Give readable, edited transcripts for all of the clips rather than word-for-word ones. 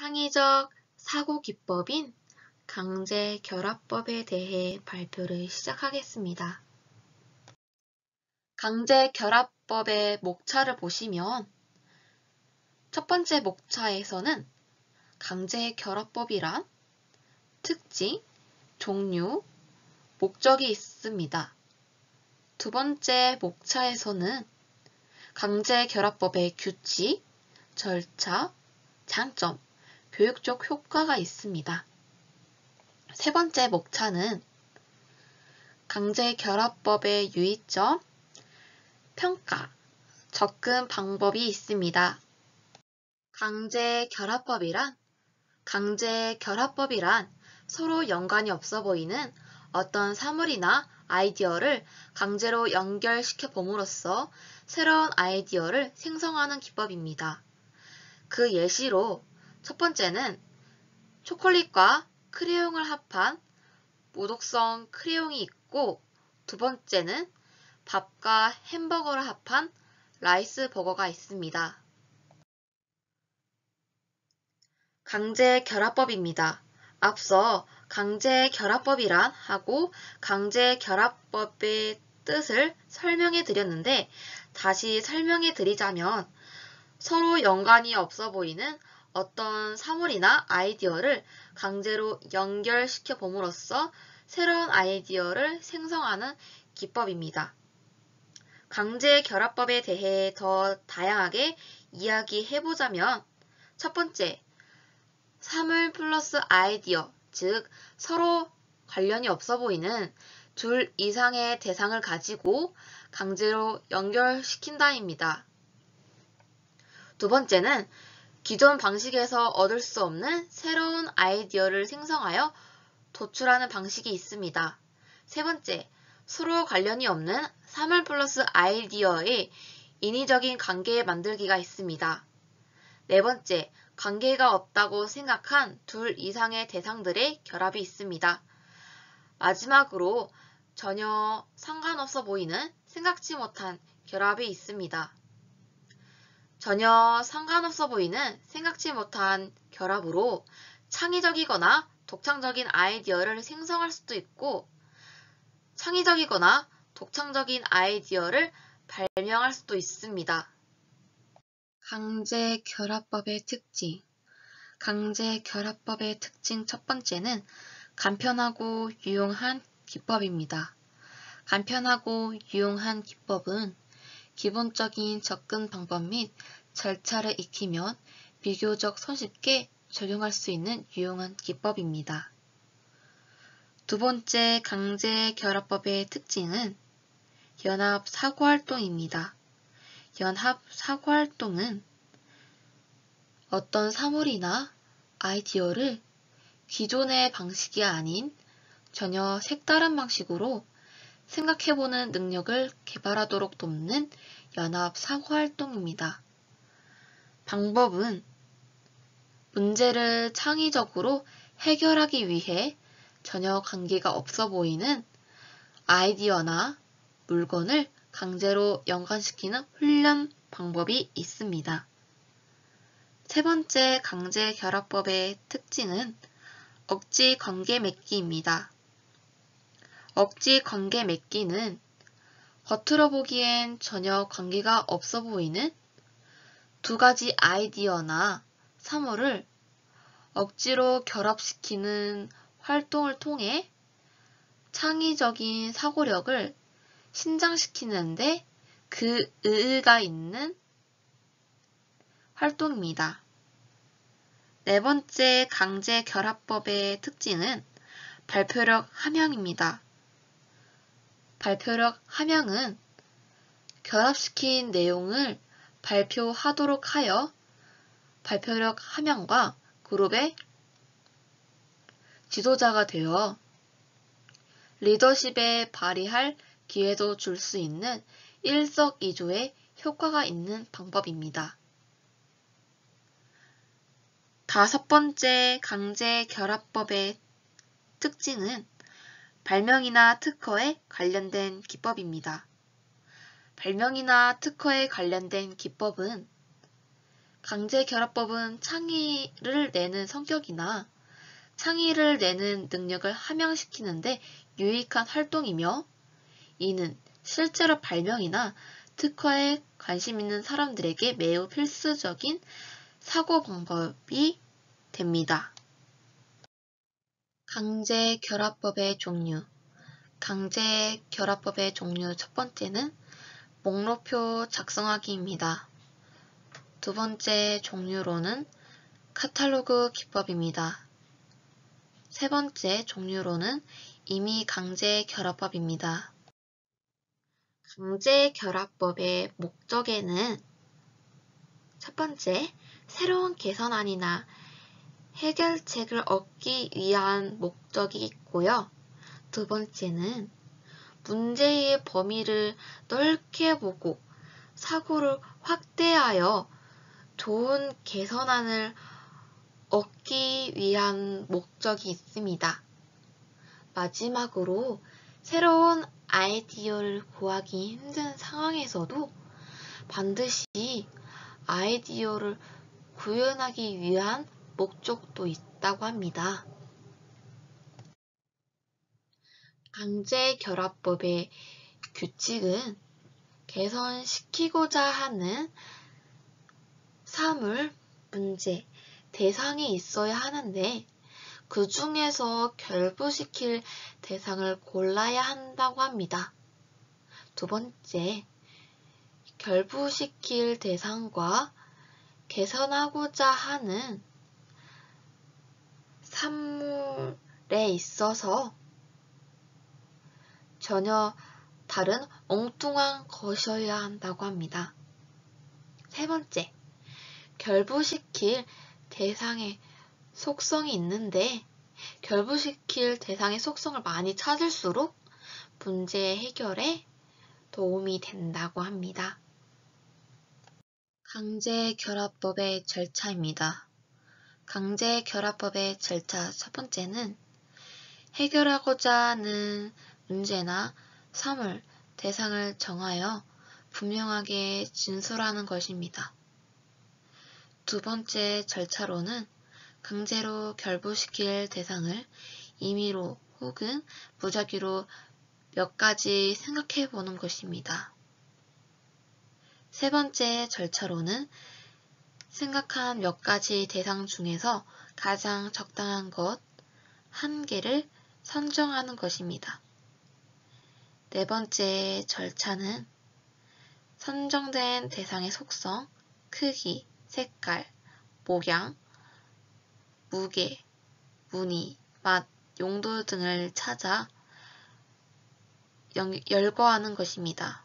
창의적 사고 기법인 강제결합법에 대해 발표를 시작하겠습니다. 강제결합법의 목차를 보시면 첫 번째 목차에서는 강제결합법이란 특징, 종류, 목적이 있습니다. 두 번째 목차에서는 강제결합법의 규칙, 절차, 장점, 교육적 효과가 있습니다. 세 번째 목차는 강제결합법의 유의점, 평가, 접근 방법이 있습니다. 강제결합법이란 서로 연관이 없어 보이는 어떤 사물이나 아이디어를 강제로 연결시켜 봄으로써 새로운 아이디어를 생성하는 기법입니다. 그 예시로 첫 번째는 초콜릿과 크레용을 합한 모독성 크레용이 있고, 두 번째는 밥과 햄버거를 합한 라이스 버거가 있습니다. 강제결합법입니다. 앞서 강제결합법이란 하고 강제결합법의 뜻을 설명해 드렸는데, 다시 설명해 드리자면 서로 연관이 없어 보이는 어떤 사물이나 아이디어를 강제로 연결시켜 봄으로써 새로운 아이디어를 생성하는 기법입니다. 강제결합법에 대해 더 다양하게 이야기해보자면 첫 번째, 사물 플러스 아이디어, 즉 서로 관련이 없어 보이는 둘 이상의 대상을 가지고 강제로 연결시킨다입니다. 두 번째는 기존 방식에서 얻을 수 없는 새로운 아이디어를 생성하여 도출하는 방식이 있습니다. 세 번째, 서로 관련이 없는 사물 플러스 아이디어의 인위적인 관계 만들기가 있습니다. 네 번째, 관계가 없다고 생각한 둘 이상의 대상들의 결합이 있습니다. 마지막으로 전혀 상관없어 보이는 생각지 못한 결합이 있습니다. 전혀 상관없어 보이는 생각지 못한 결합으로 창의적이거나 독창적인 아이디어를 생성할 수도 있고, 창의적이거나 독창적인 아이디어를 발명할 수도 있습니다. 강제결합법의 특징. 강제결합법의 특징 첫 번째는 간편하고 유용한 기법입니다. 간편하고 유용한 기법은 기본적인 접근 방법 및 절차를 익히면 비교적 손쉽게 적용할 수 있는 유용한 기법입니다. 두 번째 강제결합법의 특징은 연합 사고활동입니다. 연합 사고활동은 어떤 사물이나 아이디어를 기존의 방식이 아닌 전혀 색다른 방식으로 생각해보는 능력을 개발하도록 돕는 연합 사고활동입니다. 방법은 문제를 창의적으로 해결하기 위해 전혀 관계가 없어 보이는 아이디어나 물건을 강제로 연관시키는 훈련 방법이 있습니다. 세 번째 강제결합법의 특징은 억지 관계 맺기입니다. 억지 관계 맺기는 겉으로 보기엔 전혀 관계가 없어 보이는 두 가지 아이디어나 사물을 억지로 결합시키는 활동을 통해 창의적인 사고력을 신장시키는데 그 의의가 있는 활동입니다. 네 번째 강제결합법의 특징은 발표력 함양입니다. 발표력 함양은 결합시킨 내용을 발표하도록 하여 발표력 함양과 그룹의 지도자가 되어 리더십에 발휘할 기회도 줄 수 있는 일석이조의 효과가 있는 방법입니다. 다섯 번째 강제결합법의 특징은 발명이나 특허에 관련된 기법입니다. 발명이나 특허에 관련된 기법은 강제결합법은 창의를 내는 성격이나 창의를 내는 능력을 함양시키는데 유익한 활동이며, 이는 실제로 발명이나 특허에 관심 있는 사람들에게 매우 필수적인 사고 방법이 됩니다. 강제결합법의 종류. 강제결합법의 종류 첫 번째는 목록표 작성하기입니다. 두 번째 종류로는 카탈로그 기법입니다. 세 번째 종류로는 임의강제결합법입니다. 강제결합법의 목적에는 첫 번째, 새로운 개선안이나 해결책을 얻기 위한 목적이 있고요. 두 번째는 문제의 범위를 넓게 보고 사고를 확대하여 좋은 개선안을 얻기 위한 목적이 있습니다. 마지막으로 새로운 아이디어를 구하기 힘든 상황에서도 반드시 아이디어를 구현하기 위한 목적도 있다고 합니다. 강제결합법의 규칙은 개선시키고자 하는 사물, 문제, 대상이 있어야 하는데 그 중에서 결부시킬 대상을 골라야 한다고 합니다. 두 번째, 결부시킬 대상과 개선하고자 하는 사물에 있어서 전혀 다른 엉뚱한 것이어야 한다고 합니다. 세 번째, 결부시킬 대상의 속성이 있는데 결부시킬 대상의 속성을 많이 찾을수록 문제 해결에 도움이 된다고 합니다. 강제결합법의 절차입니다. 강제결합법의 절차 첫 번째는 해결하고자 하는 문제나 사물, 대상을 정하여 분명하게 진술하는 것입니다. 두 번째 절차로는 강제로 결부시킬 대상을 임의로 혹은 무작위로 몇 가지 생각해 보는 것입니다. 세 번째 절차로는 생각한 몇 가지 대상 중에서 가장 적당한 것 한 개를 선정하는 것입니다. 네 번째 절차는 선정된 대상의 속성, 크기, 색깔, 모양, 무게, 무늬, 맛, 용도 등을 찾아 열거하는 것입니다.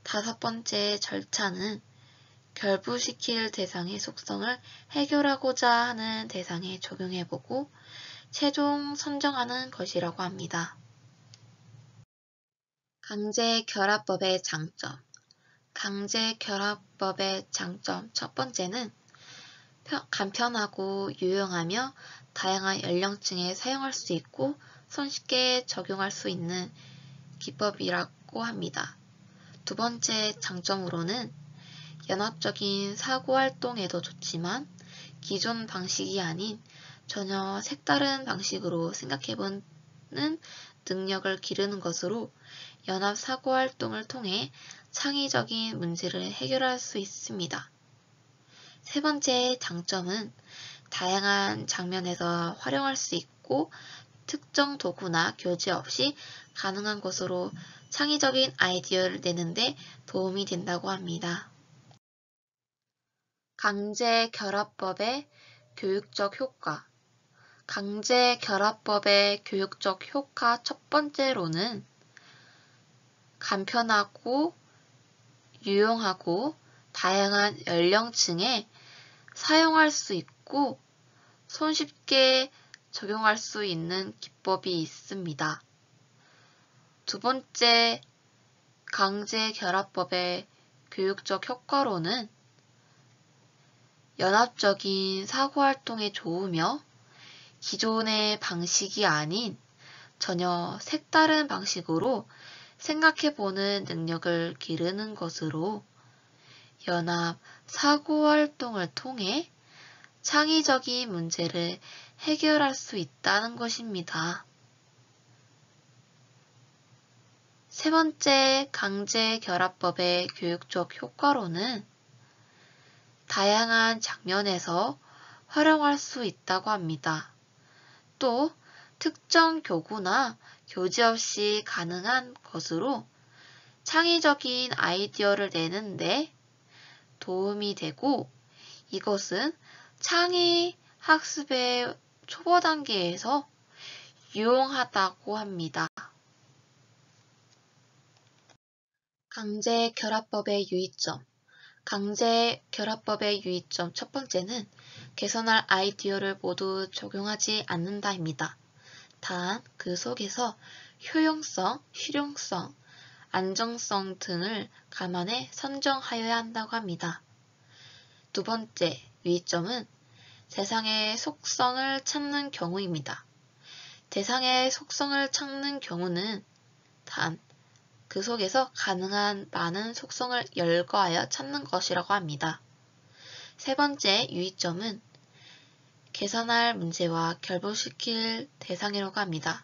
다섯 번째 절차는 결부시킬 대상의 속성을 해결하고자 하는 대상에 적용해보고 최종 선정하는 것이라고 합니다. 강제결합법의 장점. 강제결합법의 장점 첫 번째는 간편하고 유용하며 다양한 연령층에 사용할 수 있고 손쉽게 적용할 수 있는 기법이라고 합니다. 두 번째 장점으로는 연합적인 사고활동에도 좋지만 기존 방식이 아닌 전혀 색다른 방식으로 생각해보는 능력을 기르는 것으로 연합 사고활동을 통해 창의적인 문제를 해결할 수 있습니다. 세 번째 장점은 다양한 장면에서 활용할 수 있고 특정 도구나 교재 없이 가능한 것으로 창의적인 아이디어를 내는데 도움이 된다고 합니다. 강제결합법의 교육적 효과. 강제결합법의 교육적 효과 첫 번째로는 간편하고 유용하고 다양한 연령층에 사용할 수 있고 손쉽게 적용할 수 있는 기법이 있습니다. 두 번째, 강제결합법의 교육적 효과로는 연합적인 사고활동에 좋으며 기존의 방식이 아닌 전혀 색다른 방식으로 생각해보는 능력을 기르는 것으로 연합 사고활동을 통해 창의적인 문제를 해결할 수 있다는 것입니다. 세 번째 강제결합법의 교육적 효과로는 다양한 장면에서 활용할 수 있다고 합니다. 또 특정 교구나 교재 없이 가능한 것으로 창의적인 아이디어를 내는데 도움이 되고 이것은 창의 학습의 초보 단계에서 유용하다고 합니다. 강제결합법의 유의점. 강제결합법의 유의점 첫 번째는 개선할 아이디어를 모두 적용하지 않는다입니다. 단 그 속에서 효용성, 실용성, 안정성 등을 감안해 선정하여야 한다고 합니다. 두 번째 유의점은 대상의 속성을 찾는 경우입니다. 대상의 속성을 찾는 경우는 단 그 속에서 가능한 많은 속성을 열거하여 찾는 것이라고 합니다. 세 번째 유의점은 개선할 문제와 결부시킬 대상이라고 합니다.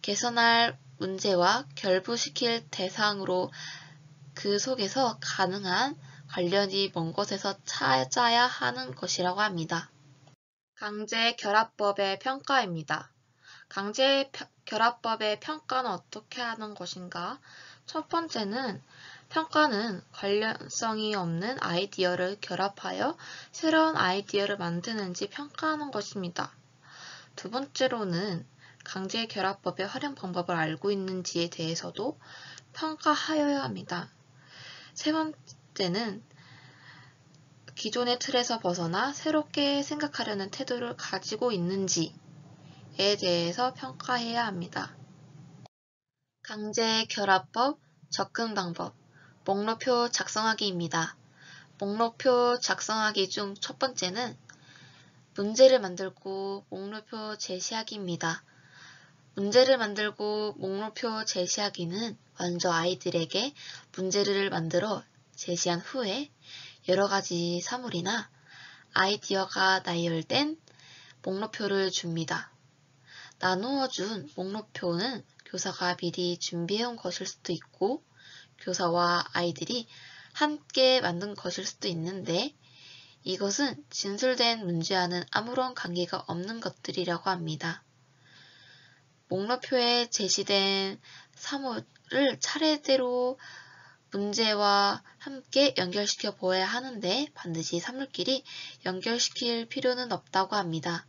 개선할 문제와 결부시킬 대상으로 그 속에서 가능한 관련이 먼 곳에서 찾아야 하는 것이라고 합니다. 강제결합법의 평가입니다. 강제결합법의 평가는 어떻게 하는 것인가? 첫 번째는 평가는 관련성이 없는 아이디어를 결합하여 새로운 아이디어를 만드는지 평가하는 것입니다. 두 번째로는 강제결합법의 활용 방법을 알고 있는지에 대해서도 평가하여야 합니다. 세 번째는 기존의 틀에서 벗어나 새롭게 생각하려는 태도를 가지고 있는지에 대해서 평가해야 합니다. 강제결합법 접근 방법 목록표 작성하기입니다. 목록표 작성하기 중 첫 번째는 문제를 만들고 목록표 제시하기입니다. 문제를 만들고 목록표 제시하기는 먼저 아이들에게 문제를 만들어 제시한 후에 여러 가지 사물이나 아이디어가 나열된 목록표를 줍니다. 나누어 준 목록표는 교사가 미리 준비해온 것일 수도 있고 교사와 아이들이 함께 만든 것일 수도 있는데 이것은 진술된 문제와는 아무런 관계가 없는 것들이라고 합니다. 목록표에 제시된 사물을 차례대로 문제와 함께 연결시켜 보아야 하는데 반드시 사물끼리 연결시킬 필요는 없다고 합니다.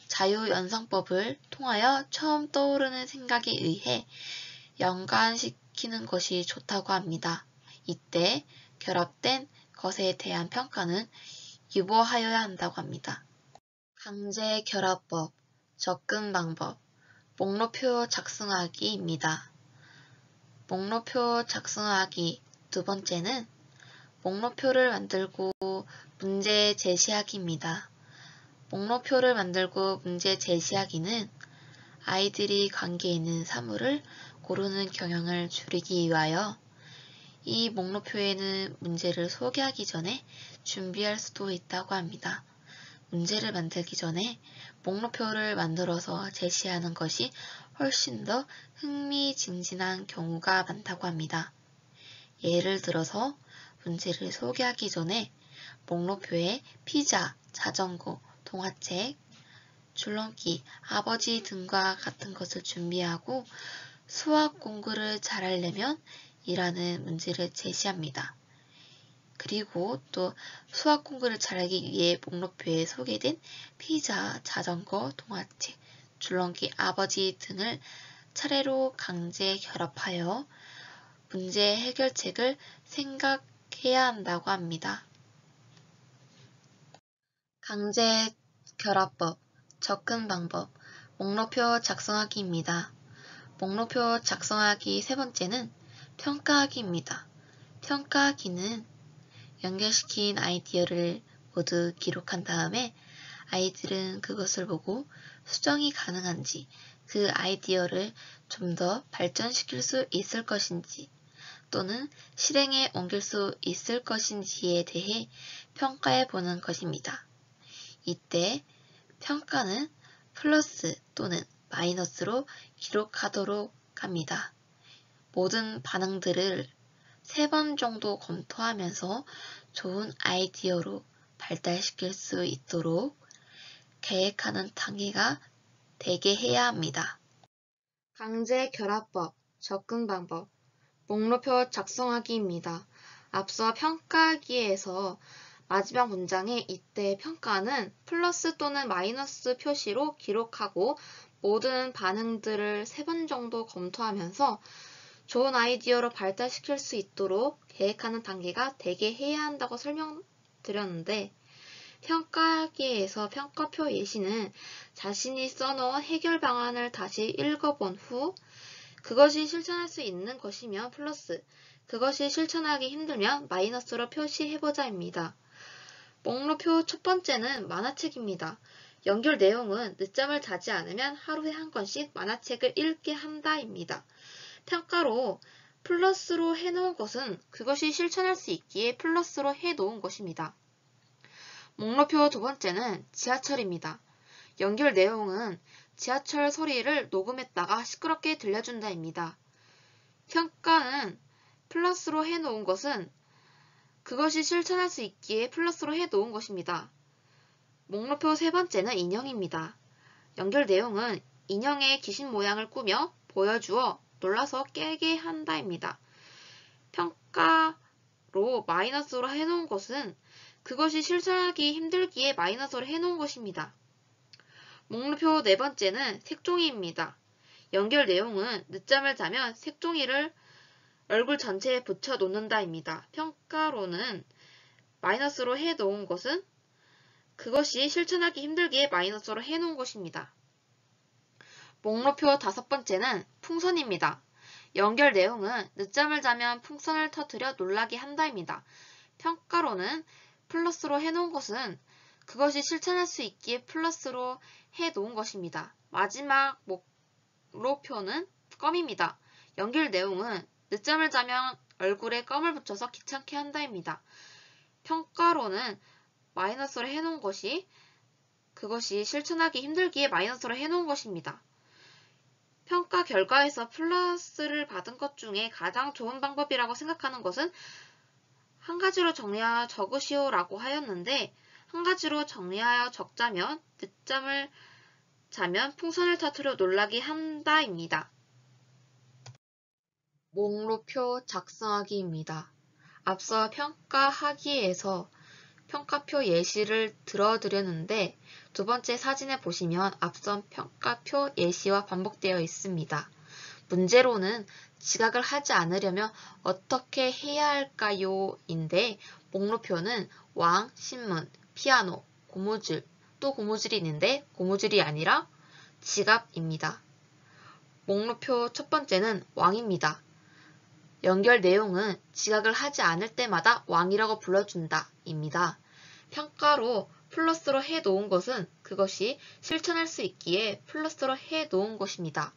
자유연상법을 통하여 처음 떠오르는 생각에 의해 연관시키는 것이 좋다고 합니다. 이때 결합된 것에 대한 평가는 유보하여야 한다고 합니다. 강제결합법, 접근 방법, 목록표 작성하기입니다. 목록표 작성하기 두 번째는 목록표를 만들고 문제 제시하기입니다. 목록표를 만들고 문제 제시하기는 아이들이 관계 있는 사물을 고르는 경향을 줄이기 위하여 이 목록표에는 문제를 소개하기 전에 준비할 수도 있다고 합니다. 문제를 만들기 전에 목록표를 만들어서 제시하는 것이 훨씬 더 흥미진진한 경우가 많다고 합니다. 예를 들어서 문제를 소개하기 전에 목록표에 피자, 자전거, 동화책, 줄넘기, 아버지 등과 같은 것을 준비하고 수학 공부를 잘하려면 이라는 문제를 제시합니다. 그리고 또 수학 공부를 잘하기 위해 목록표에 소개된 피자, 자전거, 동화책, 줄넘기, 아버지 등을 차례로 강제 결합하여 문제 해결책을 생각해야 한다고 합니다. 강제 결합법, 접근 방법, 목록표 작성하기입니다. 목록표 작성하기 세 번째는 평가하기입니다. 평가하기는 연결시킨 아이디어를 모두 기록한 다음에 아이들은 그것을 보고 수정이 가능한지, 그 아이디어를 좀 더 발전시킬 수 있을 것인지, 또는 실행에 옮길 수 있을 것인지에 대해 평가해 보는 것입니다. 이때 평가는 플러스 또는 마이너스로 기록하도록 합니다. 모든 반응들을 3번 정도 검토하면서 좋은 아이디어로 발달시킬 수 있도록 계획하는 단계가 되게 해야 합니다. 강제 결합법, 접근 방법, 목록표 작성하기입니다. 앞서 평가하기에서 마지막 문장에 이때 평가는 플러스 또는 마이너스 표시로 기록하고 모든 반응들을 3번 정도 검토하면서 좋은 아이디어로 발달시킬 수 있도록 계획하는 단계가 되게 해야 한다고 설명드렸는데, 평가하기에서 평가표 예시는 자신이 써놓은 해결 방안을 다시 읽어본 후 그것이 실천할 수 있는 것이면 플러스, 그것이 실천하기 힘들면 마이너스로 표시해보자입니다. 목록표 첫 번째는 만화책입니다. 연결 내용은 늦잠을 자지 않으면 하루에 한 권씩 만화책을 읽게 한다입니다. 평가로 플러스로 해놓은 것은 그것이 실천할 수 있기에 플러스로 해놓은 것입니다. 목록표 두 번째는 지하철입니다. 연결 내용은 지하철 소리를 녹음했다가 시끄럽게 들려준다입니다. 평가는 플러스로 해놓은 것은 그것이 실천할 수 있기에 플러스로 해놓은 것입니다. 목록표 세 번째는 인형입니다. 연결 내용은 인형의 귀신 모양을 꾸며 보여주어 놀라서 깨게 한다입니다. 평가로 마이너스로 해놓은 것은 그것이 실천하기 힘들기에 마이너스로 해놓은 것입니다. 목록표 네 번째는 색종이입니다. 연결 내용은 늦잠을 자면 색종이를 얼굴 전체에 붙여 놓는다입니다. 평가로는 마이너스로 해놓은 것은 그것이 실천하기 힘들기에 마이너스로 해놓은 것입니다. 목록표 다섯 번째는 풍선입니다. 연결 내용은 늦잠을 자면 풍선을 터뜨려 놀라게 한다입니다. 평가로는 플러스로 해놓은 것은 그것이 실천할 수 있기에 플러스로 해놓은 것입니다. 마지막 목록표는 껌입니다. 연결 내용은 늦잠을 자면 얼굴에 껌을 붙여서 귀찮게 한다입니다. 평가로는 마이너스로 해놓은 것이 그것이 실천하기 힘들기에 마이너스로 해놓은 것입니다. 평가 결과에서 플러스를 받은 것 중에 가장 좋은 방법이라고 생각하는 것은 한 가지로 정리하여 적으시오 라고 하였는데, 한 가지로 정리하여 적자면 늦잠을 자면 풍선을 터뜨려 놀라게 한다입니다. 목록표 작성하기입니다. 앞서 평가하기에서 평가표 예시를 들어드렸는데 두 번째 사진에 보시면 앞선 평가표 예시와 반복되어 있습니다. 문제로는 지각을 하지 않으려면 어떻게 해야 할까요? 인데 목록표는 왕, 신문, 피아노, 고무줄, 또 고무줄이 있는데 고무줄이 아니라 지갑입니다. 목록표 첫 번째는 왕입니다. 연결 내용은 지각을 하지 않을 때마다 왕이라고 불러준다 입니다. 평가로 플러스로 해놓은 것은 그것이 실천할 수 있기에 플러스로 해놓은 것입니다.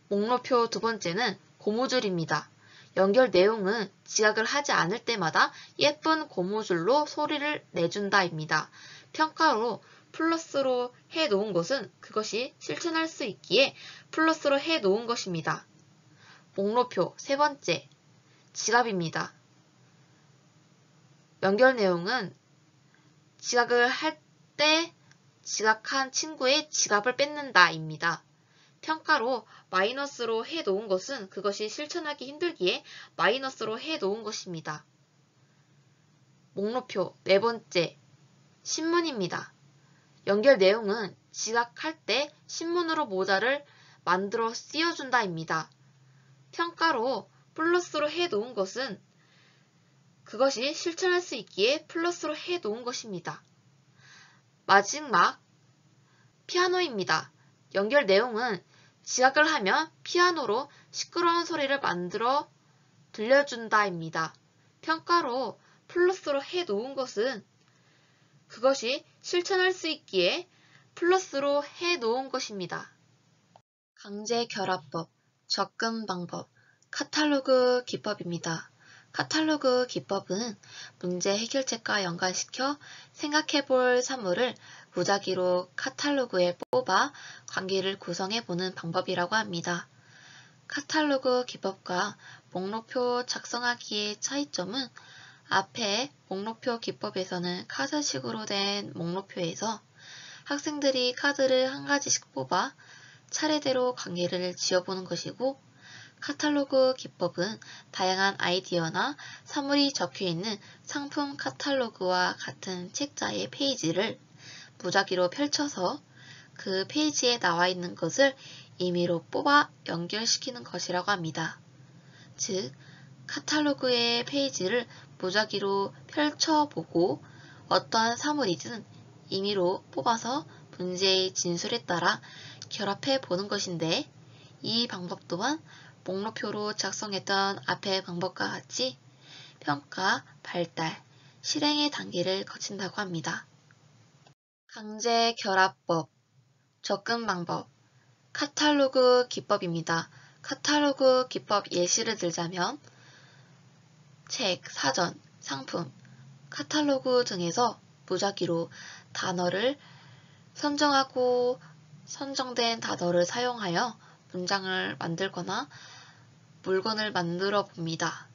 목록표 두 번째는 고무줄입니다. 연결 내용은 지각을 하지 않을 때마다 예쁜 고무줄로 소리를 내준다입니다. 평가로 플러스로 해놓은 것은 그것이 실천할 수 있기에 플러스로 해놓은 것입니다. 목록표 세 번째, 지갑입니다. 연결 내용은 지각을 할 때 지각한 친구의 지갑을 뺏는다입니다. 평가로 마이너스로 해놓은 것은 그것이 실천하기 힘들기에 마이너스로 해놓은 것입니다. 목록표 네 번째, 신문입니다. 연결 내용은 지각할 때 신문으로 모자를 만들어 씌워준다입니다. 평가로 플러스로 해놓은 것은 그것이 실천할 수 있기에 플러스로 해놓은 것입니다. 마지막, 피아노입니다. 연결 내용은 지각을 하면 피아노로 시끄러운 소리를 만들어 들려준다입니다. 평가로 플러스로 해놓은 것은 그것이 실천할 수 있기에 플러스로 해놓은 것입니다. 강제 결합법, 접근 방법, 카탈로그 기법입니다. 카탈로그 기법은 문제 해결책과 연관시켜 생각해볼 사물을 무작위로 카탈로그에 뽑아 관계를 구성해보는 방법이라고 합니다. 카탈로그 기법과 목록표 작성하기의 차이점은 앞에 목록표 기법에서는 카드식으로 된 목록표에서 학생들이 카드를 한 가지씩 뽑아 차례대로 관계를 지어보는 것이고, 카탈로그 기법은 다양한 아이디어나 사물이 적혀있는 상품 카탈로그와 같은 책자의 페이지를 무작위로 펼쳐서 그 페이지에 나와 있는 것을 임의로 뽑아 연결시키는 것이라고 합니다. 즉, 카탈로그의 페이지를 무작위로 펼쳐보고 어떠한 사물이든 임의로 뽑아서 문제의 진술에 따라 결합해 보는 것인데, 이 방법 또한 목록표로 작성했던 앞의 방법과 같이 평가, 발달, 실행의 단계를 거친다고 합니다. 강제 결합법, 접근 방법, 카탈로그 기법입니다. 카탈로그 기법 예시를 들자면 책, 사전, 상품, 카탈로그 등에서 무작위로 단어를 선정하고 선정된 단어를 사용하여 문장을 만들거나 물건을 만들어 봅니다.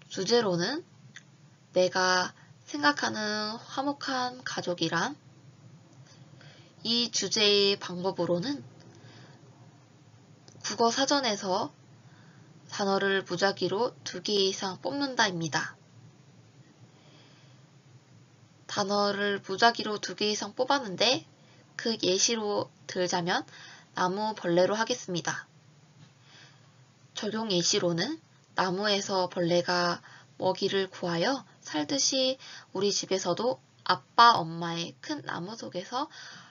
주제로는 내가 생각하는 화목한 가족이란, 이 주제의 방법으로는 국어 사전에서 단어를 무작위로 2개 이상 뽑는다입니다. 단어를 무작위로 2개 이상 뽑았는데 그 예시로 들자면 나무 벌레로 하겠습니다. 적용 예시로는 나무에서 벌레가 먹이를 구하여 살듯이 우리 집에서도 아빠, 엄마의 큰 나무 속에서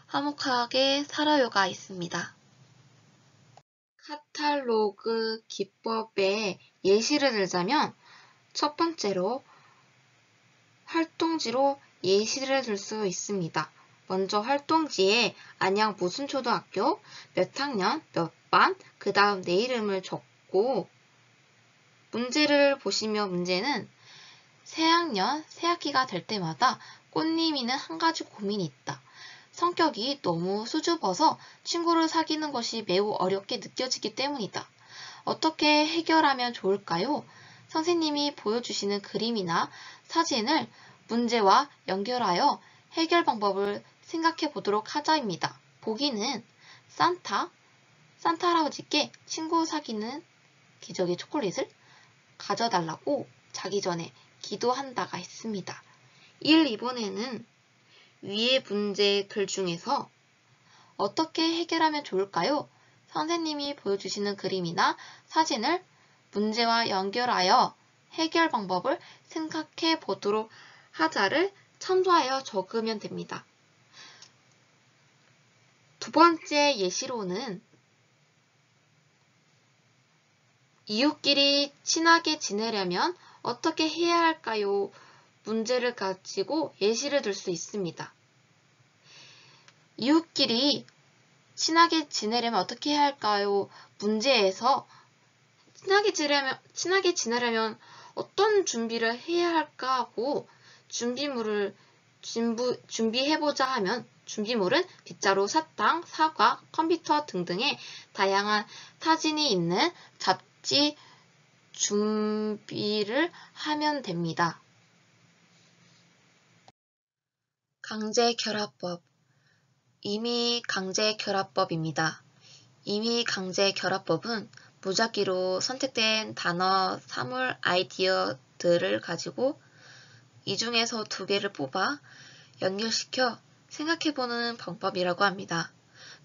화목하게 살아요가 있습니다. 카탈로그 기법의 예시를 들자면 첫 번째로 활동지로 예시를 들 수 있습니다. 먼저 활동지에 안양 무슨 초등학교, 몇 학년, 몇 반, 그 다음 내 이름을 적고, 문제를 보시면 문제는 새학년, 새학기가 될 때마다 꽃님이는 한 가지 고민이 있다. 성격이 너무 수줍어서 친구를 사귀는 것이 매우 어렵게 느껴지기 때문이다. 어떻게 해결하면 좋을까요? 선생님이 보여주시는 그림이나 사진을 문제와 연결하여 해결 방법을 생각해 보도록 하자입니다. 보기는 산타 할아버지께 친구 사귀는 기저귀 초콜릿을 가져달라고 자기 전에 기도한다가 있습니다. 1, 2번에는 위의 문제 글 중에서 어떻게 해결하면 좋을까요? 선생님이 보여주시는 그림이나 사진을 문제와 연결하여 해결 방법을 생각해 보도록 하자를 참조하여 적으면 됩니다. 두 번째 예시로는 이웃끼리 친하게 지내려면 어떻게 해야 할까요? 문제를 가지고 예시를 들 수 있습니다. 이웃끼리 친하게 지내려면 어떻게 해야 할까요? 문제에서 친하게 지내려면 어떤 준비를 해야 할까 하고 준비물을 준비해보자 하면 준비물은 빗자루, 사탕, 사과, 컴퓨터 등등의 다양한 사진이 있는 잡지 준비를 하면 됩니다. 강제결합법, 임의강제결합법입니다. 임의강제결합법은 무작위로 선택된 단어, 사물, 아이디어들을 가지고 이 중에서 2개를 뽑아 연결시켜 생각해보는 방법이라고 합니다.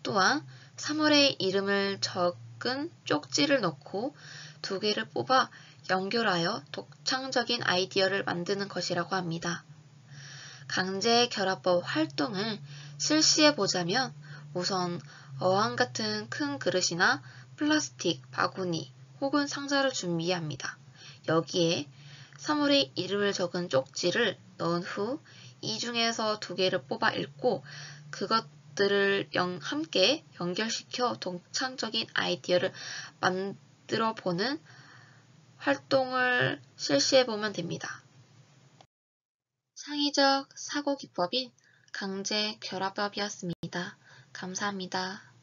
또한 사물의 이름을 적은 쪽지를 넣고 2개를 뽑아 연결하여 독창적인 아이디어를 만드는 것이라고 합니다. 강제결합법 활동을 실시해보자면 우선 어항 같은 큰 그릇이나 플라스틱, 바구니 혹은 상자를 준비합니다. 여기에 사물의 이름을 적은 쪽지를 넣은 후 이 중에서 2개를 뽑아 읽고 그것들을 함께 연결시켜 독창적인 아이디어를 깃들어 보는 활동을 실시해 보면 됩니다. 창의적 사고기법인 강제결합법이었습니다. 감사합니다.